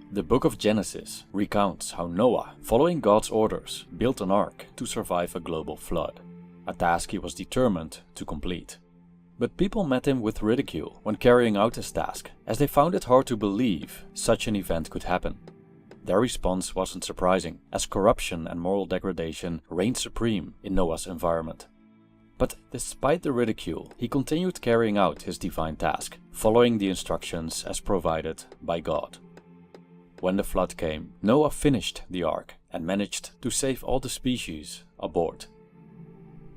The book of Genesis recounts how Noah, following God's orders, built an ark to survive a global flood, a task he was determined to complete. But people met him with ridicule when carrying out his task, as they found it hard to believe such an event could happen. Their response wasn't surprising, as corruption and moral degradation reigned supreme in Noah's environment. But despite the ridicule, he continued carrying out his divine task, following the instructions as provided by God. When the flood came, Noah finished the ark and managed to save all the species aboard.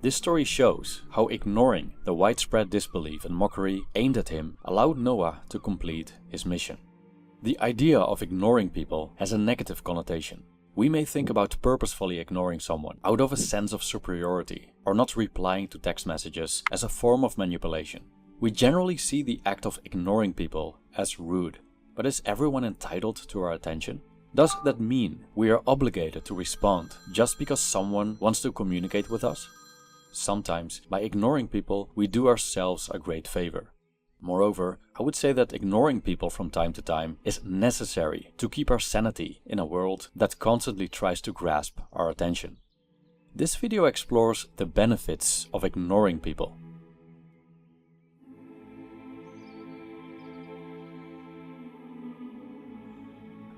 This story shows how ignoring the widespread disbelief and mockery aimed at him allowed Noah to complete his mission. The idea of ignoring people has a negative connotation. We may think about purposefully ignoring someone out of a sense of superiority or not replying to text messages as a form of manipulation. We generally see the act of ignoring people as rude. But is everyone entitled to our attention? Does that mean we are obligated to respond just because someone wants to communicate with us? Sometimes, by ignoring people, we do ourselves a great favor. Moreover, I would say that ignoring people from time to time is necessary to keep our sanity in a world that constantly tries to grasp our attention. This video explores the benefits of ignoring people.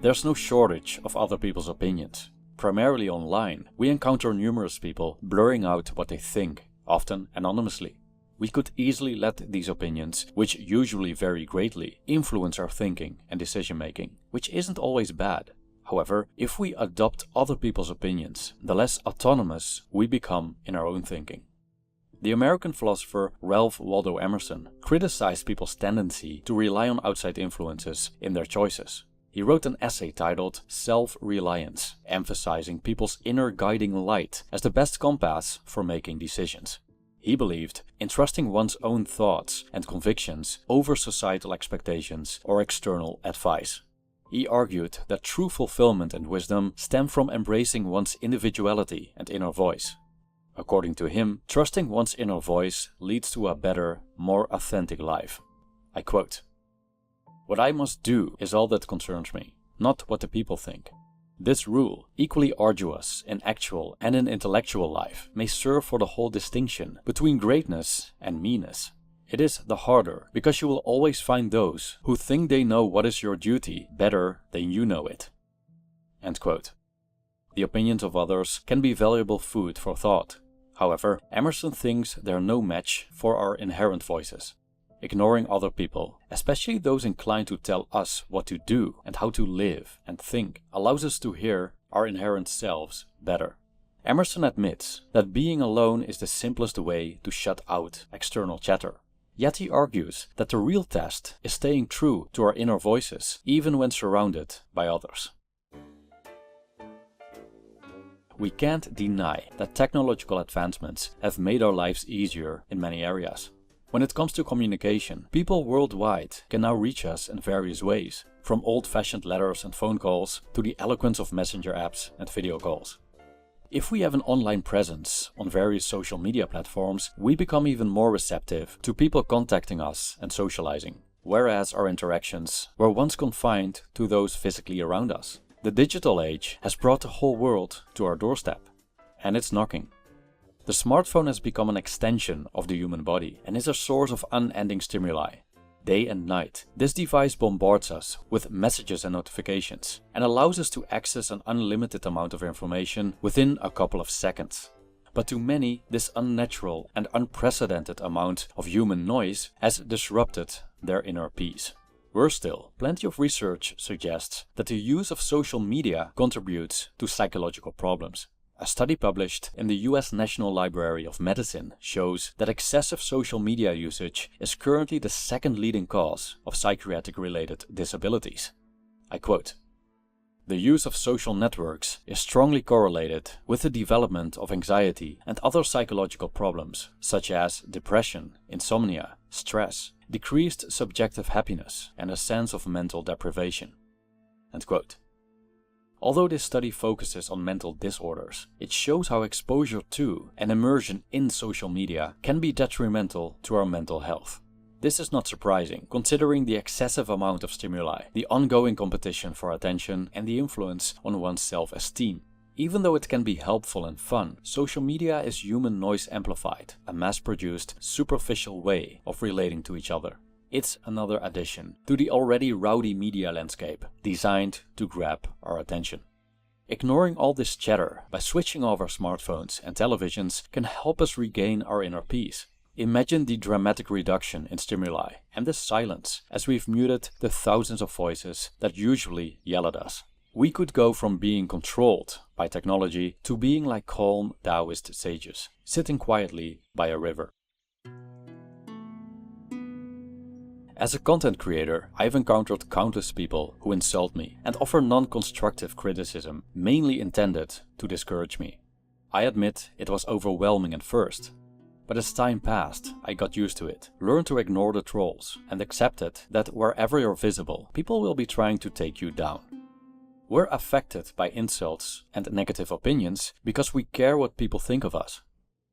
There's no shortage of other people's opinions. Primarily online, we encounter numerous people blurring out what they think, often anonymously. We could easily let these opinions, which usually vary greatly, influence our thinking and decision making, which isn't always bad. However, if we adopt other people's opinions, the less autonomous we become in our own thinking. The American philosopher Ralph Waldo Emerson criticized people's tendency to rely on outside influences in their choices. He wrote an essay titled Self-Reliance, emphasizing people's inner guiding light as the best compass for making decisions. He believed in trusting one's own thoughts and convictions over societal expectations or external advice. He argued that true fulfillment and wisdom stem from embracing one's individuality and inner voice. According to him, trusting one's inner voice leads to a better, more authentic life. I quote, "What I must do is all that concerns me, not what the people think. This rule, equally arduous in actual and in intellectual life, may serve for the whole distinction between greatness and meanness. It is the harder because you will always find those who think they know what is your duty better than you know it." End quote. The opinions of others can be valuable food for thought. However, Emerson thinks they are no match for our inherent voices. Ignoring other people, especially those inclined to tell us what to do and how to live and think, allows us to hear our inherent selves better. Emerson admits that being alone is the simplest way to shut out external chatter. Yet he argues that the real test is staying true to our inner voices, even when surrounded by others. We can't deny that technological advancements have made our lives easier in many areas. When it comes to communication, people worldwide can now reach us in various ways, from old-fashioned letters and phone calls to the eloquence of messenger apps and video calls. If we have an online presence on various social media platforms, we become even more receptive to people contacting us and socializing, whereas our interactions were once confined to those physically around us. The digital age has brought the whole world to our doorstep, and it's knocking. The smartphone has become an extension of the human body and is a source of unending stimuli. Day and night, this device bombards us with messages and notifications and allows us to access an unlimited amount of information within a couple of seconds. But to many, this unnatural and unprecedented amount of human noise has disrupted their inner peace. Worse still, plenty of research suggests that the use of social media contributes to psychological problems. A study published in the US National Library of Medicine shows that excessive social media usage is currently the second leading cause of psychiatric-related disabilities. I quote, "The use of social networks is strongly correlated with the development of anxiety and other psychological problems such as depression, insomnia, stress, decreased subjective happiness, and a sense of mental deprivation." End quote. Although this study focuses on mental disorders, it shows how exposure to and immersion in social media can be detrimental to our mental health. This is not surprising, considering the excessive amount of stimuli, the ongoing competition for attention, and the influence on one's self-esteem. Even though it can be helpful and fun, social media is human noise amplified, a mass-produced, superficial way of relating to each other. It's another addition to the already rowdy media landscape, designed to grab our attention. Ignoring all this chatter by switching off our smartphones and televisions can help us regain our inner peace. Imagine the dramatic reduction in stimuli and the silence as we've muted the thousands of voices that usually yell at us. We could go from being controlled by technology to being like calm Taoist sages, sitting quietly by a river. As a content creator, I've encountered countless people who insult me and offer non-constructive criticism, mainly intended to discourage me. I admit it was overwhelming at first, but as time passed, I got used to it, learned to ignore the trolls, and accepted that wherever you're visible, people will be trying to take you down. We're affected by insults and negative opinions because we care what people think of us.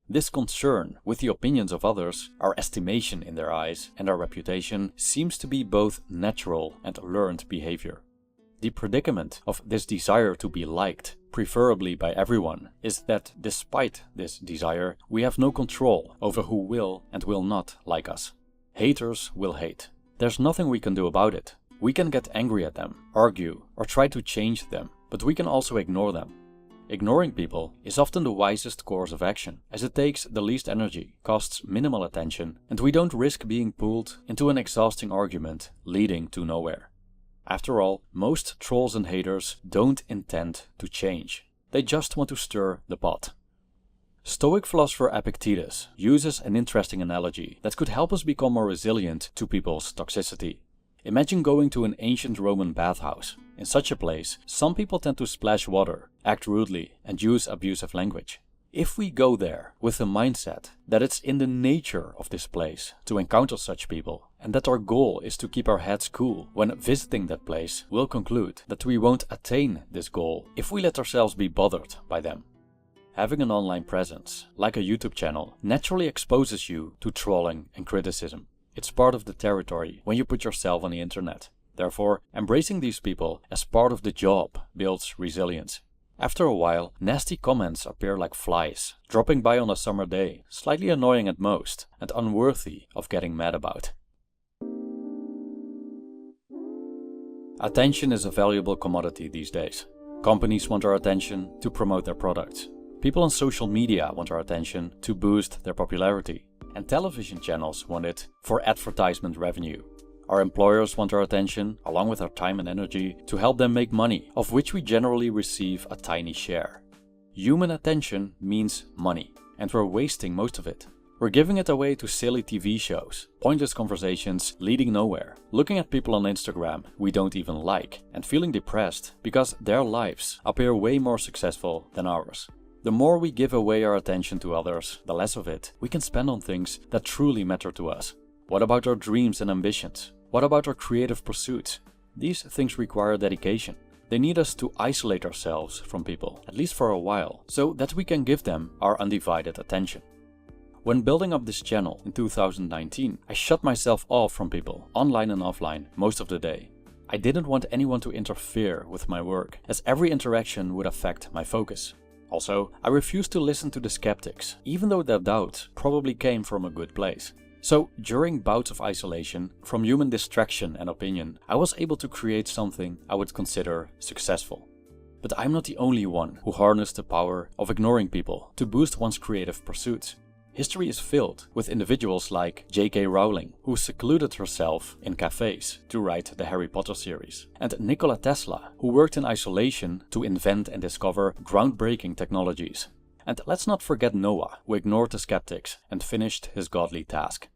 This concern with the opinions of others, our estimation in their eyes, and our reputation seems to be both natural and learned behavior. The predicament of this desire to be liked, preferably by everyone, is that despite this desire, we have no control over who will and will not like us. Haters will hate. There's nothing we can do about it. We can get angry at them, argue, or try to change them, but we can also ignore them. Ignoring people is often the wisest course of action, as it takes the least energy, costs minimal attention, and we don't risk being pulled into an exhausting argument leading to nowhere. After all, most trolls and haters don't intend to change. They just want to stir the pot. Stoic philosopher Epictetus uses an interesting analogy that could help us become more resilient to people's toxicity. Imagine going to an ancient Roman bathhouse. In such a place, some people tend to splash water, act rudely, and use abusive language. If we go there with the mindset that it's in the nature of this place to encounter such people, and that our goal is to keep our heads cool when visiting that place, we'll conclude that we won't attain this goal if we let ourselves be bothered by them. Having an online presence, like a YouTube channel, naturally exposes you to trolling and criticism. It's part of the territory when you put yourself on the internet. Therefore, embracing these people as part of the job builds resilience. After a while, nasty comments appear like flies, dropping by on a summer day, slightly annoying at most, and unworthy of getting mad about. Attention is a valuable commodity these days. Companies want our attention to promote their products. People on social media want our attention to boost their popularity. And television channels want it for advertisement revenue. Our employers want our attention, along with our time and energy, to help them make money, of which we generally receive a tiny share. Human attention means money, and we're wasting most of it. We're giving it away to silly TV shows, pointless conversations leading nowhere, looking at people on Instagram we don't even like, and feeling depressed because their lives appear way more successful than ours. The more we give away our attention to others, the less of it we can spend on things that truly matter to us. What about our dreams and ambitions? What about our creative pursuits? These things require dedication. They need us to isolate ourselves from people, at least for a while, so that we can give them our undivided attention. When building up this channel in 2019, I shut myself off from people, online and offline, most of the day. I didn't want anyone to interfere with my work, as every interaction would affect my focus. Also, I refused to listen to the skeptics, even though their doubt probably came from a good place. So, during bouts of isolation, from human distraction and opinion, I was able to create something I would consider successful. But I'm not the only one who harnessed the power of ignoring people to boost one's creative pursuits. History is filled with individuals like J.K. Rowling, who secluded herself in cafes to write the Harry Potter series, and Nikola Tesla, who worked in isolation to invent and discover groundbreaking technologies. And let's not forget Noah, who ignored the skeptics and finished his godly task.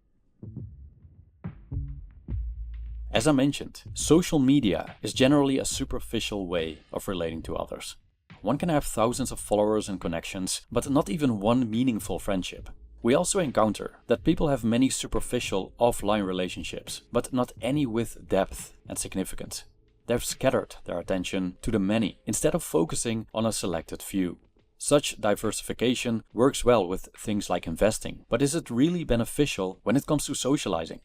As I mentioned, social media is generally a superficial way of relating to others. One can have thousands of followers and connections, but not even one meaningful friendship. We also encounter that people have many superficial offline relationships, but not any with depth and significance. They've scattered their attention to the many instead of focusing on a selected few. Such diversification works well with things like investing, but is it really beneficial when it comes to socializing?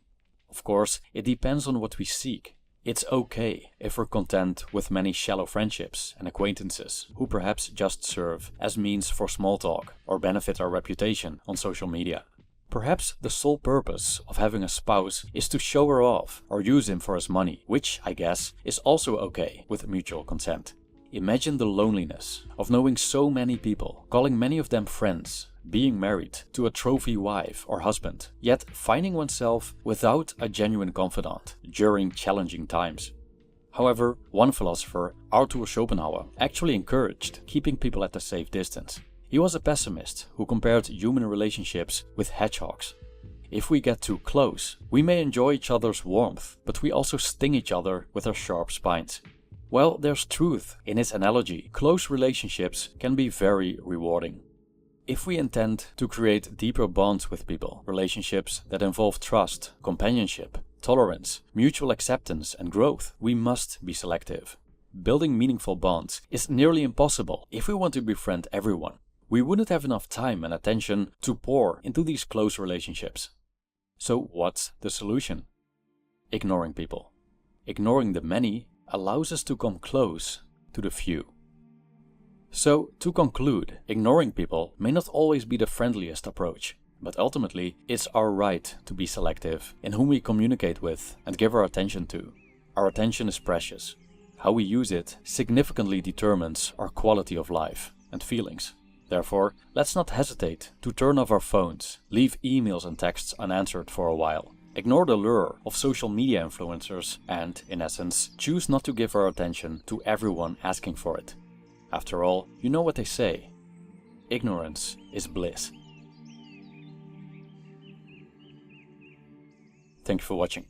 Of course, it depends on what we seek. It's okay if we're content with many shallow friendships and acquaintances who perhaps just serve as means for small talk or benefit our reputation on social media. Perhaps the sole purpose of having a spouse is to show her off or use him for his money, which, I guess, is also okay with mutual consent. Imagine the loneliness of knowing so many people, calling many of them friends, being married to a trophy wife or husband, yet finding oneself without a genuine confidant during challenging times. However, one philosopher, Arthur Schopenhauer, actually encouraged keeping people at a safe distance. He was a pessimist who compared human relationships with hedgehogs. If we get too close, we may enjoy each other's warmth, but we also sting each other with our sharp spines. Well, there's truth in his analogy. Close relationships can be very rewarding. If we intend to create deeper bonds with people, relationships that involve trust, companionship, tolerance, mutual acceptance and growth, we must be selective. Building meaningful bonds is nearly impossible if we want to befriend everyone. We wouldn't have enough time and attention to pour into these close relationships. So what's the solution? Ignoring people. Ignoring the many allows us to come close to the few. So, to conclude, ignoring people may not always be the friendliest approach, but ultimately it's our right to be selective in whom we communicate with and give our attention to. Our attention is precious. How we use it significantly determines our quality of life and feelings. Therefore, let's not hesitate to turn off our phones, leave emails and texts unanswered for a while, ignore the lure of social media influencers and, in essence, choose not to give our attention to everyone asking for it. After all, you know what they say. Ignorance is bliss. Thank you for watching.